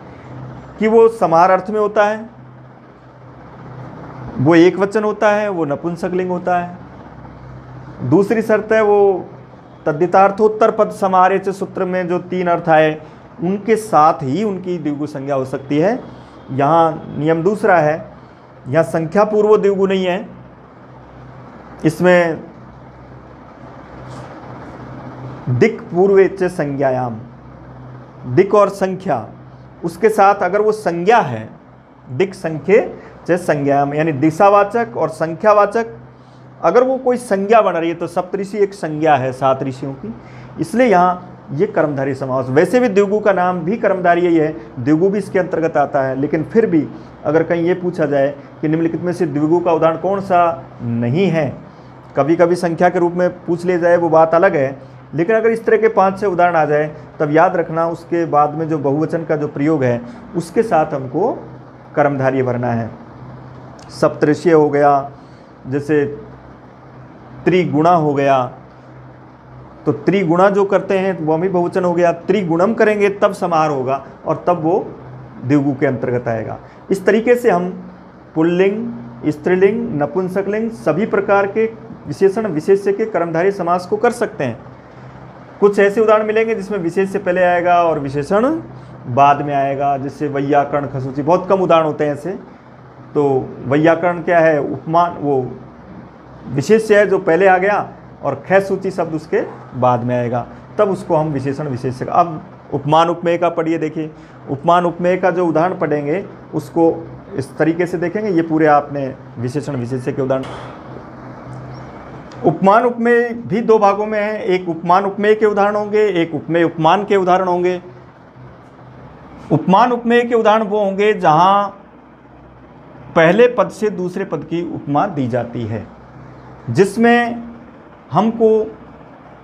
कि वो समाहार अर्थ में होता है, वो एक वचन होता है, वो नपुंसकलिंग होता है। दूसरी शर्त है वो तद्धितार्थोत्तर पद समाहारे च सूत्र में जो तीन अर्थ आए उनके साथ ही उनकी द्विगु संज्ञा हो सकती है। यहाँ नियम दूसरा है, यहाँ संख्या पूर्व द्विगु नहीं है, इसमें दिक् पूर्वे च संज्ञायाम, दिक् और संख्या उसके साथ अगर वो संज्ञा है, दिक् संख्ये च संज्ञायाम, यानी दिशावाचक और संख्यावाचक अगर वो कोई संज्ञा बन रही है तो सप्तऋषि एक संज्ञा है 7 ऋषियों की, इसलिए यहाँ ये कर्मधारय समास। वैसे भी द्विगु का नाम भी कर्मधारय ही है, द्विगु भी इसके अंतर्गत आता है, लेकिन फिर भी अगर कहीं ये पूछा जाए कि निम्नलिखित में से द्विगु का उदाहरण कौन सा नहीं है, कभी कभी संख्या के रूप में पूछ ले जाए वो बात अलग है, लेकिन अगर इस तरह के 5-6 उदाहरण आ जाए तब याद रखना उसके बाद में जो बहुवचन का जो प्रयोग है उसके साथ हमको कर्मधारय भरना है। सप्तऋषि हो गया, जैसे त्रिगुणा हो गया, तो त्रिगुणा जो करते हैं वो भी बहुवचन हो गया, त्रिगुणम करेंगे तब समाहार होगा और तब वो द्विगु के अंतर्गत आएगा। इस तरीके से हम पुल्लिंग, स्त्रीलिंग, नपुंसकलिंग सभी प्रकार के विशेषण विशेष्य के कर्मधारय समास को कर सकते हैं। कुछ ऐसे उदाहरण मिलेंगे जिसमें विशेष्य पहले आएगा और विशेषण बाद में आएगा, जैसे वैयाकरण, खसूची, बहुत कम उदाहरण होते हैं ऐसे। तो वैयाकरण क्या है, उपमान, वो विशेष्य है जो पहले आ गया और ख सूची शब्द उसके बाद में आएगा, तब उसको हम विशेषण विशेष्य। अब उपमान उपमेय का पढ़िए, देखिए उपमान उपमेय का जो उदाहरण पढ़ेंगे उसको इस तरीके से देखेंगे, ये पूरे आपने विशेषण विशेष्य के उदाहरण। उपमान उपमेय भी 2 भागों में है, एक उपमान उपमेय के उदाहरण होंगे, एक उपमेय उपमान के उदाहरण होंगे। उपमान उपमेय के उदाहरण वो होंगे जहां पहले पद से दूसरे पद की उपमा दी जाती है, जिसमें हमको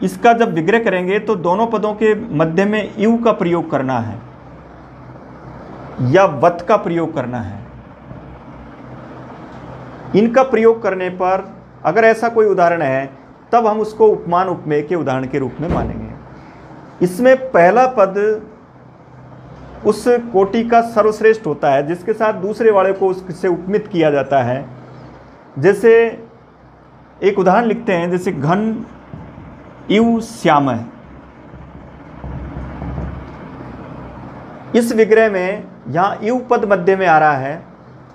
इसका जब विग्रह करेंगे तो दोनों पदों के मध्य में यू का प्रयोग करना है या वत का प्रयोग करना है। इनका प्रयोग करने पर अगर ऐसा कोई उदाहरण है तब हम उसको उपमान उपमेय के उदाहरण के रूप में मानेंगे। इसमें पहला पद उस कोटि का सर्वश्रेष्ठ होता है जिसके साथ दूसरे वाले को उससे उपमित किया जाता है। जैसे एक उदाहरण लिखते हैं, जैसे घन इव श्याम है, इस विग्रह में यहाँ इव पद मध्य में आ रहा है,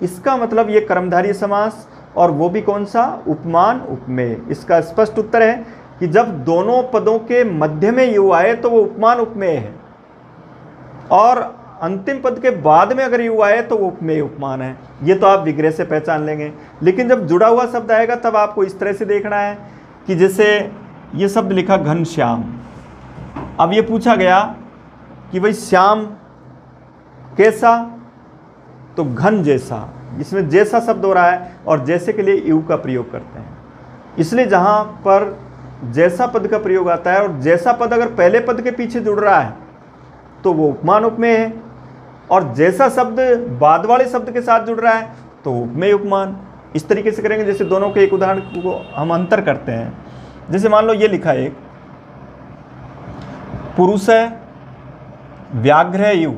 इसका मतलब ये कर्मधारय समास और वो भी कौन सा, उपमान उपमेय। इसका स्पष्ट उत्तर है कि जब दोनों पदों के मध्य में यू आए तो वो उपमान उपमेय है, और अंतिम पद के बाद में अगर यू आए तो वो उपमेय उपमान है। ये तो आप विग्रह से पहचान लेंगे, लेकिन जब जुड़ा हुआ शब्द आएगा तब आपको इस तरह से देखना है कि जैसे ये शब्द लिखा घन श्याम, अब ये पूछा गया कि भाई श्याम कैसा, तो घन जैसा, इसमें जैसा शब्द हो रहा है और जैसे के लिए यू का प्रयोग करते हैं। इसलिए जहाँ पर जैसा पद का प्रयोग आता है और जैसा पद अगर पहले पद के पीछे जुड़ रहा है तो वो उपमान उपमेय है, और जैसा शब्द बाद वाले शब्द के साथ जुड़ रहा है तो उपमेय उपमान। इस तरीके से करेंगे। जैसे दोनों के एक उदाहरण को हम अंतर करते हैं, जैसे मान लो ये लिखा है, एक पुरुष है, व्याघ्र है यू,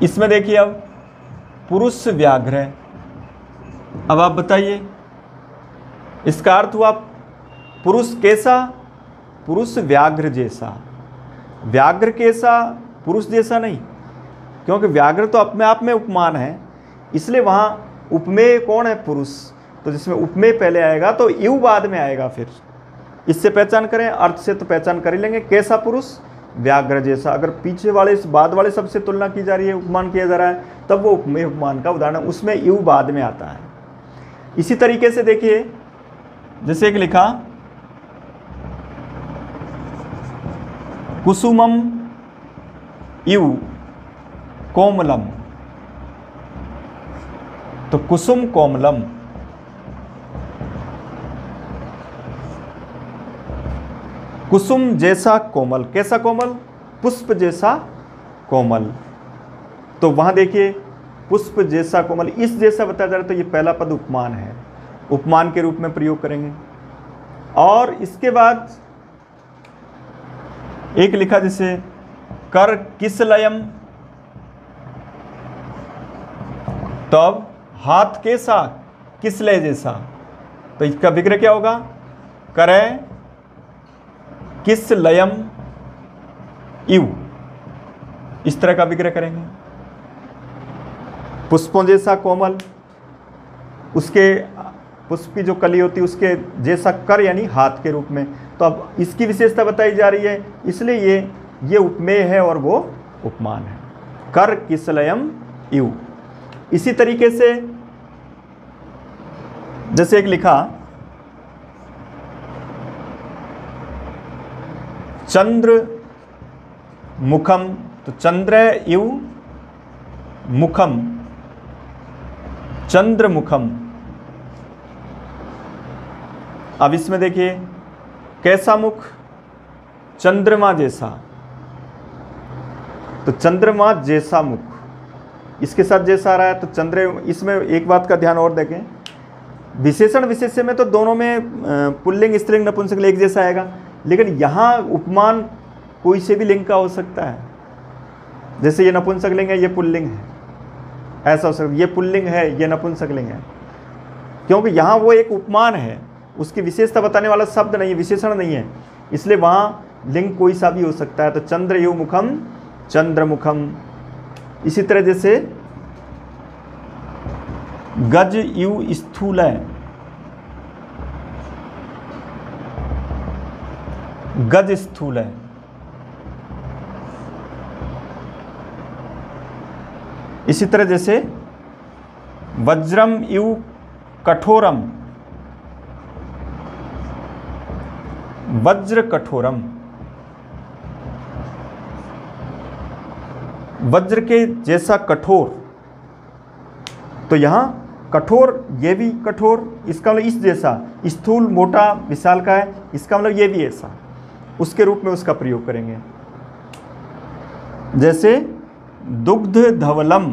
इसमें देखिए अब पुरुष व्याघ्र है। अब आप बताइए इसका अर्थ हुआ पुरुष कैसा, पुरुष व्याघ्र जैसा। व्याघ्र कैसा, पुरुष जैसा नहीं, क्योंकि व्याघ्र तो अपने आप में उपमान है, इसलिए वहाँ उपमेय कौन है, पुरुष। तो जिसमें उपमेय पहले आएगा तो यू बाद में आएगा। फिर इससे पहचान करें, अर्थ से तो पहचान कर ही लेंगे, कैसा पुरुष, व्याघ्र जैसा। अगर पीछे वाले इस बाद वाले शब्द से तुलना की जा रही है, उपमान किया जा रहा है, तब वो उपमेय उपमान का उदाहरण, उसमें यू बाद में आता है। इसी तरीके से देखिए, जैसे एक लिखा कुसुमम इव कोमलम, तो कुसुम कोमलम, कुसुम जैसा कोमल, कैसा कोमल? पुष्प जैसा कोमल। तो वहां देखिए पुष्प जैसा कोमल, इस जैसा बताया जा रहा है, तो ये पहला पद उपमान है, उपमान के रूप में प्रयोग करेंगे। और इसके बाद एक लिखा जैसे कर किसलयम, तब हाथ कैसा? किसलय जैसा, तो इसका विग्रह क्या होगा? करे किस लयम इव, इस तरह का विग्रह करेंगे। पुष्पों जैसा कोमल, उसके पुष्प की जो कली होती है उसके जैसा कर, यानी हाथ के रूप में। तो अब इसकी विशेषता बताई जा रही है, इसलिए ये उपमेय है और वो उपमान है। कर किसलयम इव। इसी तरीके से जैसे एक लिखा चंद्र मुखम, तो चंद्र इव मुखम, चंद्र मुखम। अब इसमें देखिए कैसा मुख? चंद्रमा जैसा, तो चंद्रमा जैसा मुख, इसके साथ जैसा आ रहा है, तो चंद्र। इसमें एक बात का ध्यान और देखें, विशेषण विशेष्य में तो दोनों में पुल्लिंग स्त्रीलिंग नपुंसकलिंग एक जैसा आएगा, लेकिन यहाँ उपमान कोई से भी लिंग का हो सकता है। जैसे ये नपुंसकलिंग है, ये पुल्लिंग है, ऐसा हो सकता है। ये पुल्लिंग है, ये नपुंसकलिंग है, क्योंकि यहाँ वो एक उपमान है, उसकी विशेषता बताने वाला शब्द नहीं है, विशेषण नहीं है, इसलिए वहाँ लिंग कोई सा भी हो सकता है। तो चंद्र यु मुखम, चंद्रमुखम। इसी तरह जैसे गज यु स्थूल है, गज स्थूल है। इसी तरह जैसे वज्रम यु कठोरम, वज्र कठोरम, वज्र के जैसा कठोर। तो यहां कठोर, ये भी कठोर, इसका मतलब इस जैसा, स्थूल मोटा विशाल का है, इसका मतलब ये भी ऐसा, उसके रूप में उसका प्रयोग करेंगे। जैसे दुग्ध धवलम,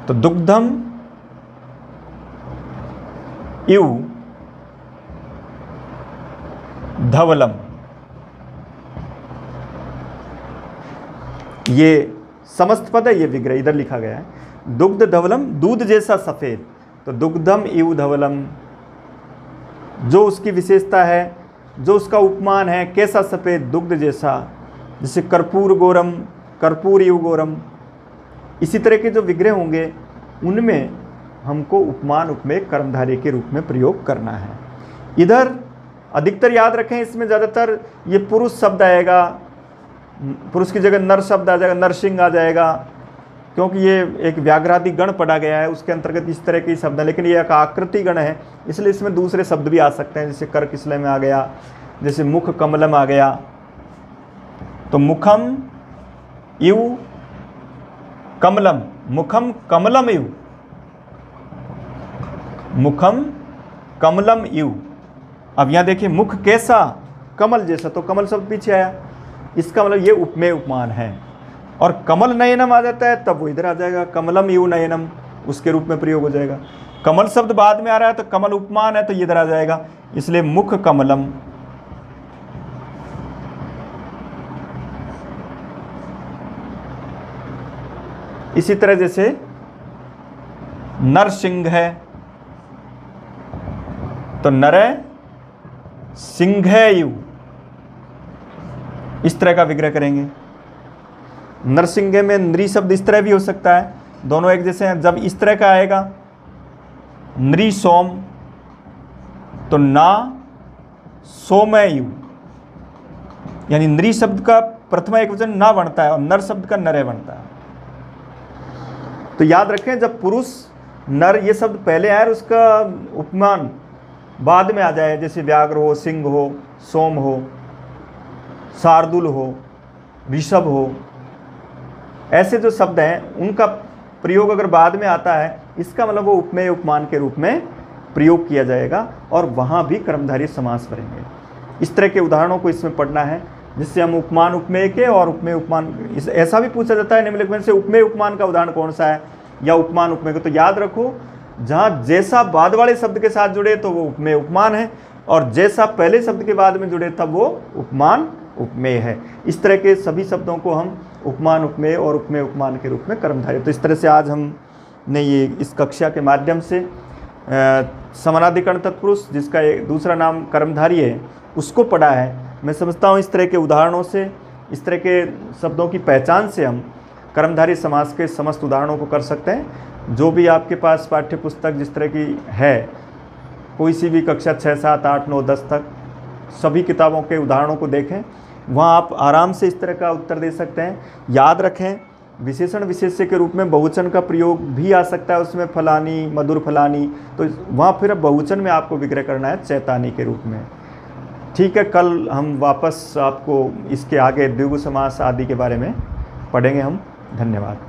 तो दुग्धम इव धवलम, ये समस्त पद है, ये विग्रह इधर लिखा गया है। दुग्ध धवलम, दूध जैसा सफेद, तो दुग्धम इव धवलम, जो उसकी विशेषता है, जो उसका उपमान है, कैसा सफेद? दुग्ध जैसा। जैसे कर्पूर गोरम, कर्पूर इव गोरम। इसी तरह के जो विग्रह होंगे उनमें हमको उपमान उपमेय कर्मधारय के रूप में प्रयोग करना है। इधर अधिकतर याद रखें, इसमें ज़्यादातर ये पुरुष शब्द आएगा, पुरुष की जगह नर शब्द आ जाएगा, नरसिंह आ जाएगा, क्योंकि ये एक व्याघ्रादि गण पढ़ा गया है, उसके अंतर्गत इस तरह के शब्द है। लेकिन ये एक आकृति गण है, इसलिए इसमें दूसरे शब्द भी आ सकते हैं, जैसे कर किसलय में आ गया, जैसे मुख कमलम आ गया। तो मुखम इव कमलम, मुखम कमलम इव, मुखम कमलम इव। अब यहाँ देखिए मुख कैसा? कमल जैसा, तो कमल शब्द पीछे आया, इसका मतलब ये उपमेय उपमान है। और कमल नयनम आ जाता है, तब वो इधर आ जाएगा, कमलम इव नयनम, उसके रूप में प्रयोग हो जाएगा। कमल शब्द बाद में आ रहा है, तो कमल उपमान है, तो ये इधर आ जाएगा, इसलिए मुख कमलम। इसी तरह जैसे नरसिंह है, तो नर सिंह यु, इस तरह का विग्रह करेंगे। नरसिंह में नृ शब्द इस तरह भी हो सकता है, दोनों एक जैसे हैं। जब इस तरह का आएगा नृ सोम, तो ना सोमयु, यानी नृ शब्द का प्रथमा एकवचन ना बनता है और नर शब्द का नरे बनता है। तो याद रखें, जब पुरुष नर ये शब्द पहले आए और उसका उपमान बाद में आ जाए, जैसे व्याघ्र हो, सिंह हो, सोम हो, शार्दुल हो, ऋषभ हो, ऐसे जो शब्द हैं उनका प्रयोग अगर बाद में आता है, इसका मतलब वो उपमेय उपमान के रूप में प्रयोग किया जाएगा और वहाँ भी कर्मधारय समास करेंगे। इस तरह के उदाहरणों को इसमें पढ़ना है, जिससे हम उपमान उपमेय के और उपमेय उपमान, ऐसा भी पूछा जाता है निम्नलिखित में से उपमेय उपमान का उदाहरण कौन सा है, या उपमान उपमेय का। तो याद रखो, जहाँ जैसा बाद वाले शब्द के साथ जुड़े तो वो उपमेय उपमान है, और जैसा पहले शब्द के बाद में जुड़े तब वो उपमान उपमेय है। इस तरह के सभी शब्दों को हम उपमान उपमेय और उपमेय उपमान के रूप में कर्मधारय। तो इस तरह से आज हमने ये इस कक्षा के माध्यम से समानाधिकरण तत्पुरुष, जिसका एक दूसरा नाम कर्मधारय है, उसको पढ़ा है। मैं समझता हूँ इस तरह के उदाहरणों से, इस तरह के शब्दों की पहचान से हम कर्मधारय समास के समस्त उदाहरणों को कर सकते हैं। जो भी आपके पास पाठ्य पुस्तक जिस तरह की है, कोई सी भी कक्षा 6, 7, 8, 9, 10 तक सभी किताबों के उदाहरणों को देखें, वहाँ आप आराम से इस तरह का उत्तर दे सकते हैं। याद रखें, विशेषण विशेष्य के रूप में बहुवचन का प्रयोग भी आ सकता है, उसमें फलानी, मधुर फलानी, तो वहाँ फिर बहुवचन में आपको विग्रह करना है चैतानी के रूप में। ठीक है, कल हम वापस आपको इसके आगे द्विगु समास आदि के बारे में पढ़ेंगे हम। धन्यवाद।